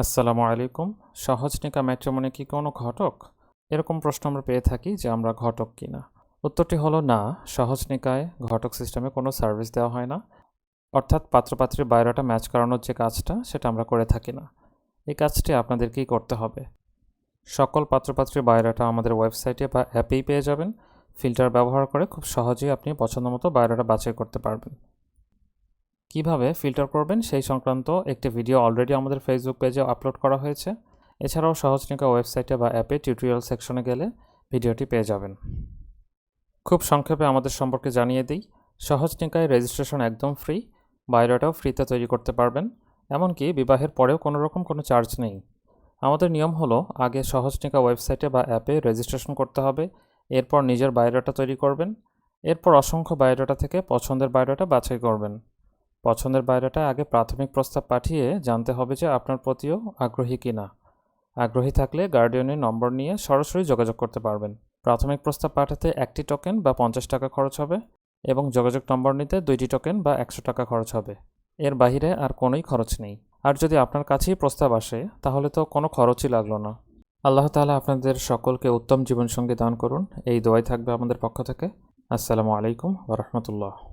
আসসালামু আলাইকুম। সহজনিকা ম্যাট্রিমনি কি কোনো ঘটক? এরকম প্রশ্ন আমরা পেয়ে থাকি যে আমরা ঘটক কিনা। উত্তরটি হলো না। সহজনিকায় ঘটক সিস্টেমে কোনো সার্ভিস দেওয়া হয় না। অর্থাৎ পাত্রপাত্রীর বায়োডাটা ম্যাচ করানোর যে কাজটা সেটা আমরা করে থাকি না। এই কাজটি আপনাদেরকেই করতে হবে। সকল পাত্রপাত্রীর বায়োডাটা আমাদের ওয়েবসাইটে বা অ্যাপেই পেয়ে যাবেন। ফিল্টার ব্যবহার করে খুব সহজেই আপনি পছন্দমতো বায়োডাটা বাছাই করতে পারবেন। কিভাবে ফিল্টার করবেন সেই সংক্রান্ত একটি ভিডিও অলরেডি আমাদের ফেসবুক পেজে আপলোড করা হয়েছে। এছাড়াও সহজনিকা ওয়েবসাইটে বা অ্যাপে টিউটোরিয়াল সেকশনে গেলে ভিডিওটি পেয়ে যাবেন। খুব সংক্ষেপে আমাদের সম্পর্কে জানিয়ে দিই। সহজনিকায় রেজিস্ট্রেশন একদম ফ্রি, বায়োডাটাও ফ্রিতে তৈরি করতে পারবেন। এমনকি বিবাহের পরেও কোনো রকম কোনো চার্জ নেই। আমাদের নিয়ম হলো আগে সহজনিকা ওয়েবসাইটে বা অ্যাপে রেজিস্ট্রেশন করতে হবে, এরপর নিজের বায়োডাটা তৈরি করবেন, এরপর অসংখ্য বায়োডাটা থেকে পছন্দের বায়োডাটা বাছাই করবেন। পছন্দের বায়োডাটা আগে প্রাথমিক প্রস্তাব পাঠিয়ে জানতে হবে যে আপনার প্রতিও আগ্রহী কিনা। আগ্রহী থাকলে গার্ডিয়ানের নম্বর নিয়ে সরাসরি যোগাযোগ করতে পারবেন। প্রাথমিক প্রস্তাব পাঠাতে 1টি টোকেন বা 50 টাকা খরচ হবে এবং যোগাযোগ নম্বর নিতে 2টি টোকেন বা 100 টাকা খরচ হবে। এর বাহিরে আর কোনোই খরচ নেই। আর যদি আপনার কাছেই প্রস্তাব আসে তাহলে তো কোনো খরচই লাগলো না। আল্লাহ তাআলা আপনাদের সকলকে উত্তম জীবনসঙ্গী দান করুন, এই দোয়াই থাকবে আমাদের পক্ষ থেকে। আসসালামু আলাইকুম ওয়া রাহমাতুল্লাহ।